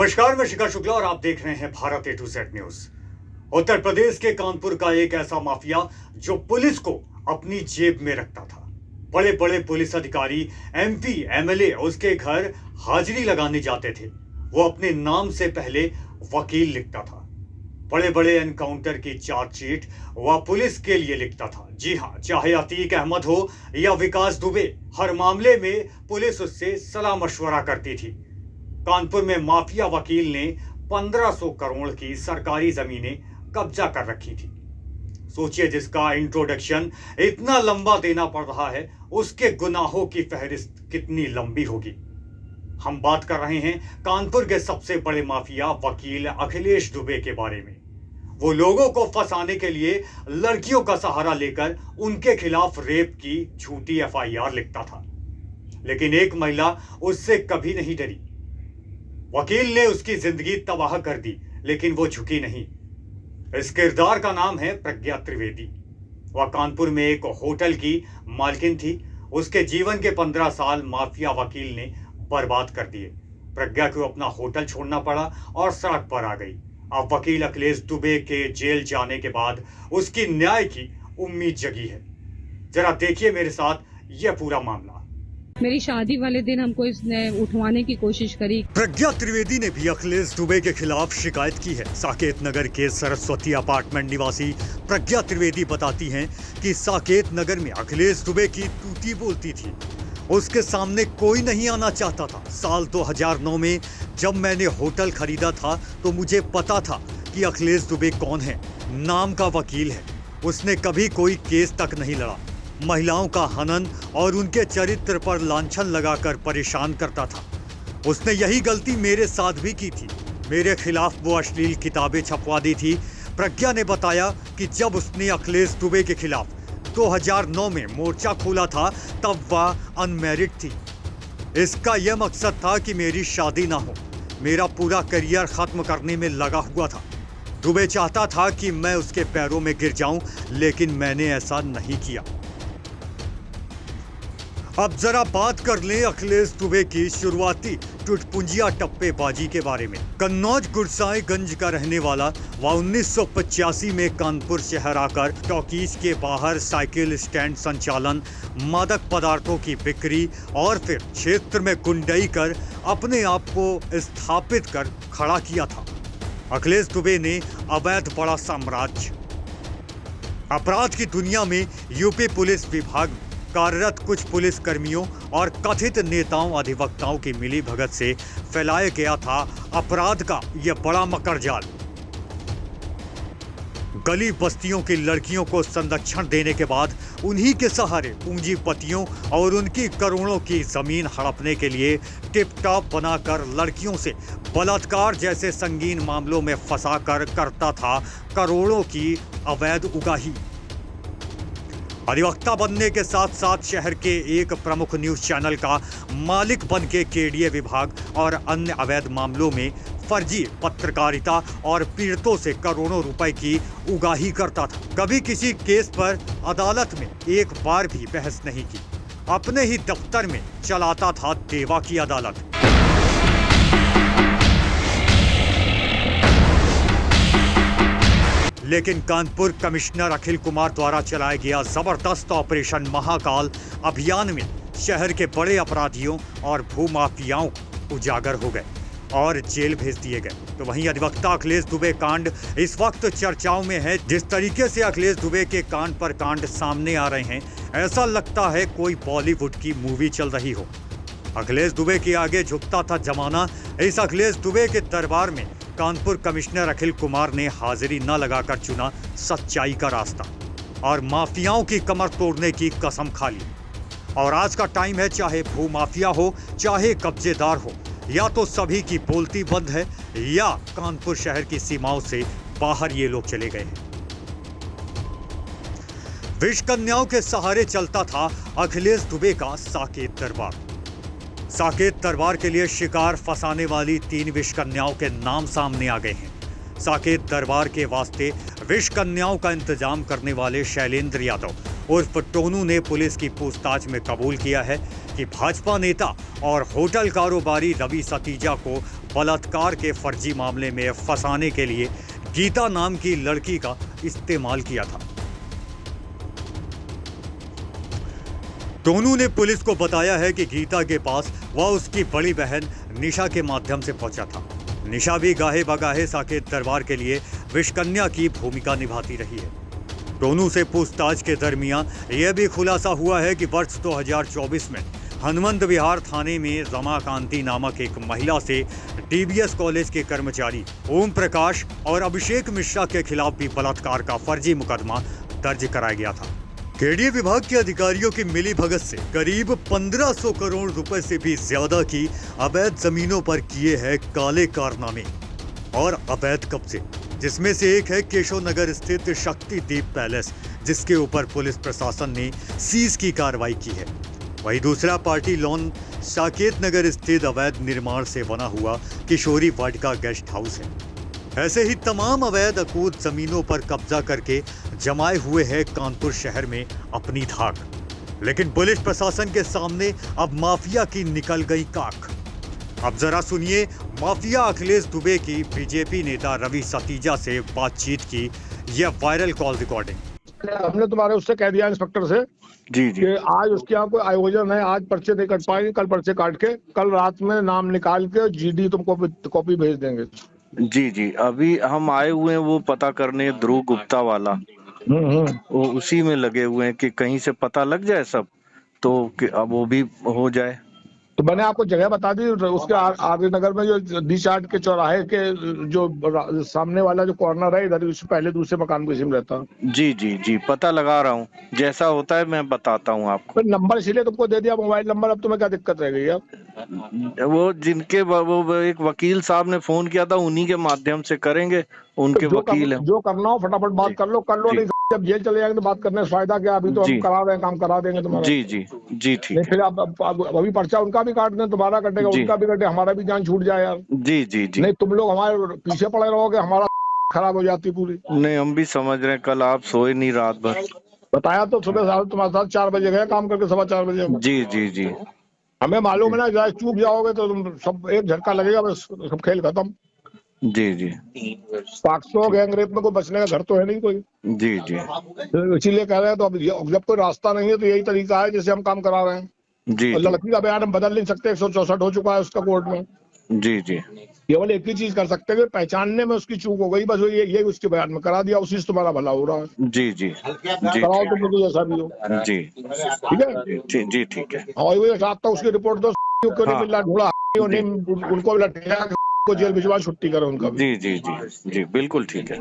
नमस्कार, मैं शिखर शुक्ला और आप देख रहे हैं भारत ए to Z news. Uttar Pradesh के कानपुर का एक ऐसा माफिया जो पुलिस को अपनी जेब में रखता था। बड़े बड़े पुलिस अधिकारी, एमपी, एमएलए उसके घर हाजिरी लगाने जाते थे। वो अपने नाम से पहले वकील लिखता था। बड़े बड़े एनकाउंटर की चार्जशीट वह पुलिस के लिए लिखता था। जी हाँ, चाहे अतीक अहमद हो या विकास दुबे, हर मामले में पुलिस उससे सलाह मशवरा करती थी। कानपुर में माफिया वकील ने 1500 करोड़ की सरकारी जमीनें कब्जा कर रखी थी। सोचिए, जिसका इंट्रोडक्शन इतना लंबा देना पड़ रहा है, उसके गुनाहों की फहरिस्त कितनी लंबी होगी। हम बात कर रहे हैं कानपुर के सबसे बड़े माफिया वकील अखिलेश दुबे के बारे में। वो लोगों को फंसाने के लिए लड़कियों का सहारा लेकर उनके खिलाफ रेप की झूठी एफआईआर लिखता था, लेकिन एक महिला उससे कभी नहीं डरी। वकील ने उसकी जिंदगी तबाह कर दी, लेकिन वो झुकी नहीं। इस किरदार का नाम है प्रज्ञा त्रिवेदी। वह कानपुर में एक होटल की मालकिन थी। उसके जीवन के 15 साल माफिया वकील ने बर्बाद कर दिए। प्रज्ञा को अपना होटल छोड़ना पड़ा और सड़क पर आ गई। अब वकील अखिलेश दुबे के जेल जाने के बाद उसकी न्याय की उम्मीद जगी है। जरा देखिए मेरे साथ यह पूरा मामला। मेरी शादी वाले दिन हमको इसने उठवाने की कोशिश करी। प्रज्ञा त्रिवेदी ने भी अखिलेश दुबे के खिलाफ शिकायत की है। साकेत नगर के सरस्वती अपार्टमेंट निवासी प्रज्ञा त्रिवेदी बताती हैं कि साकेत नगर में अखिलेश दुबे की तूती बोलती थी। उसके सामने कोई नहीं आना चाहता था। साल 2009 में जब मैंने होटल खरीदा था तो मुझे पता था कि अखिलेश दुबे कौन है। नाम का वकील है। उसने कभी कोई केस तक नहीं लड़ा। महिलाओं का हनन और उनके चरित्र पर लांछन लगाकर परेशान करता था। उसने यही गलती मेरे साथ भी की थी। मेरे खिलाफ वो अश्लील किताबें छपवा दी थी। प्रज्ञा ने बताया कि जब उसने अखिलेश दुबे के खिलाफ 2009 में मोर्चा खोला था, तब वह अनमैरिड थी। इसका यह मकसद था कि मेरी शादी ना हो। मेरा पूरा करियर खत्म करने में लगा हुआ था। दुबे चाहता था कि मैं उसके पैरों में गिर जाऊं, लेकिन मैंने ऐसा नहीं किया। अब जरा बात कर लें अखिलेश दुबे की शुरुआती टुटपुंजिया टप्पेबाजी के बारे में। कन्नौज गुरसाईगंज का रहने वाला वह 1985 में कानपुर शहर आकर टॉकीज के बाहर साइकिल स्टैंड संचालन, मादक पदार्थों की बिक्री और फिर क्षेत्र में गुंडई कर अपने आप को स्थापित कर खड़ा किया था। अखिलेश दुबे ने अवैध बड़ा साम्राज्य। अपराध की दुनिया में यूपी पुलिस विभाग कार्यरत कुछ पुलिस कर्मियों और कथित नेताओं अधिवक्ताओं की मिलीभगत से फैलाया गया था अपराध का यह बड़ा मकड़जाल। गली बस्तियों की लड़कियों को संरक्षण देने के बाद उन्हीं के सहारे पूंजीपतियों और उनकी करोड़ों की जमीन हड़पने के लिए टिप टॉप बनाकर लड़कियों से बलात्कार जैसे संगीन मामलों में फंसाकर करता था करोड़ों की अवैध उगाही। अधिवक्ता बनने के साथ साथ शहर के एक प्रमुख न्यूज चैनल का मालिक बन के केडीए विभाग और अन्य अवैध मामलों में फर्जी पत्रकारिता और पीड़ितों से करोड़ों रुपए की उगाही करता था। कभी किसी केस पर अदालत में एक बार भी बहस नहीं की। अपने ही दफ्तर में चलाता था देवा की अदालत। लेकिन कानपुर कमिश्नर अखिल कुमार द्वारा चलाया गया जबरदस्त ऑपरेशन महाकाल अभियान में शहर के बड़े अपराधियों और भूमाफियाओं उजागर हो गए और जेल भेज दिए गए। तो वहीं अधिवक्ता अखिलेश दुबे कांड इस वक्त चर्चाओं में है। जिस तरीके से अखिलेश दुबे के कांड पर कांड सामने आ रहे हैं, ऐसा लगता है कोई बॉलीवुड की मूवी चल रही हो। अखिलेश दुबे के आगे झुकता था जमाना। इस अखिलेश दुबे के दरबार में कानपुर कमिश्नर अखिल कुमार ने हाजिरी न लगाकर चुना सच्चाई का रास्ता और माफियाओं की कमर तोड़ने की कसम खा ली। और आज का टाइम है, चाहे भूमाफिया हो चाहे कब्जेदार हो, या तो सभी की बोलती बंद है या कानपुर शहर की सीमाओं से बाहर ये लोग चले गए हैं। विष कन्याओं के सहारे चलता था अखिलेश दुबे का साकेत दरबार। साकेत दरबार के लिए शिकार फंसाने वाली 3 विष कन्याओं के नाम सामने आ गए हैं। साकेत दरबार के वास्ते विष कन्याओं का इंतजाम करने वाले शैलेंद्र यादव उर्फ टोनू ने पुलिस की पूछताछ में कबूल किया है कि भाजपा नेता और होटल कारोबारी रवि सतीजा को बलात्कार के फर्जी मामले में फंसाने के लिए गीता नाम की लड़की का इस्तेमाल किया था। टोनू ने पुलिस को बताया है कि गीता के पास वह उसकी बड़ी बहन निशा के माध्यम से पहुंचा था। निशा भी गाहे बगाहे साकेत दरबार के लिए विषकन्या की भूमिका निभाती रही है। टोनू से पूछताछ के दरमियान यह भी खुलासा हुआ है कि वर्ष 2024 में हनुमंत विहार थाने में रमाकांति नामक एक महिला से डीबीएस कॉलेज के कर्मचारी ओम प्रकाश और अभिषेक मिश्रा के खिलाफ भी बलात्कार का फर्जी मुकदमा दर्ज कराया गया था। केडीए विभाग के अधिकारियों की मिलीभगत से करीब 1500 करोड़ रुपए से भी ज्यादा की अवैध जमीनों पर किए हैं काले कारनामे और अवैध कब्जे, जिसमें से एक है केशव नगर स्थित शक्तिदीप पैलेस, जिसके ऊपर पुलिस प्रशासन ने सीज की कार्रवाई की है। वहीं दूसरा पार्टी लॉन साकेत नगर स्थित अवैध निर्माण से बना हुआ किशोरी वाटिका गेस्ट हाउस है। ऐसे ही तमाम अवैध अकूत जमीनों पर कब्जा करके जमाए हुए है कानपुर शहर में अपनी धाक। लेकिन पुलिस प्रशासन के सामने अब माफिया की निकल गई काख। अब जरा सुनिए माफिया अखिलेश दुबे की बीजेपी नेता रवि सतीजा से बातचीत की यह वायरल कॉल रिकॉर्डिंग। हमने तुम्हारे उससे कह दिया इंस्पेक्टर से जी जी कि आज उसके यहाँ कोई आयोजन है, आज पर्चे नहीं कट पाएंगे, कल पर्चे काट के कल रात में नाम निकाल के जीडी तुमको कॉपी भेज देंगे। जी जी अभी हम आए हुए हैं वो पता करने ध्रुव गुप्ता वाला, वो उसी में लगे हुए हैं कि कहीं से पता लग जाए सब, तो कि अब वो भी हो जाए। तो मैंने आपको जगह बता दी उसके आगे नगर में जो डी4 के चौराहे के जो सामने वाला जो कॉर्नर है, इधर उससे पहले दूसरे मकान पे सिम रहता। जी जी जी पता लगा रहा हूँ, जैसा होता है मैं बताता हूँ आपको। फिर नंबर इसीलिए तुमको दे दिया, मोबाइल नंबर। अब तुम्हें क्या दिक्कत रह गई? अब वो जिनके वो एक वकील साहब ने फोन किया था, उन्हीं के माध्यम से करेंगे, उनके वकील है। जो करना हो फटाफट बात कर लो, नहीं जब जेल चले जाएंगे तो बात करने से फायदा क्या? अभी तो हम करा रहे हैं, काम करा देंगे तुम्हारा। जी जी जी ठीक नहीं, फिर आप अभी पर्चा उनका भी काट दें, तुम्हारा कटेगा, उनका भी कटे, हमारा भी जान छूट जाए यार। जी जी जी नहीं तुम लोग हमारे पीछे पड़े रहोगे, हमारा खराब हो जाती पूरी। नहीं हम भी समझ रहे हैं, कल आप सोए नहीं रात भर। बताया तो सुबह साढ़े तुम्हारे साथ 4 बजे गए काम करके, 4:15 बजे। जी जी जी हमें मालूम है ना, जाए चूक जाओगे तो तुम सब एक झटका लगेगा, बस सब खेल खत्म। जी जी 500 गैंगरेप में कोई बचने का घर तो है नहीं कोई। जी जी इसीलिए कह रहे हैं। तो अब जब कोई रास्ता नहीं है तो यही तरीका है जैसे हम काम करा रहे हैं। जी और लड़की का बयान हम बदल नहीं सकते, 164 हो चुका है उसका कोर्ट में। जी जी केवल एक ही चीज कर सकते हैं, पहचानने में उसकी चूक हो गई, बस ये उसके बयान में करा दिया, उसी से तुम्हारा भला हो रहा है। जी जी जी कराओ तुम लोग जैसा भी हो। जी ठीक है जी जी ठीक है। और ये साथ तक उसकी रिपोर्ट दो, क्यों नहीं मिल रहा ढूंढा, उनको लटका को जेल भिजवा, छुट्टी करो उनका भी। जी जी जी जी बिल्कुल ठीक है।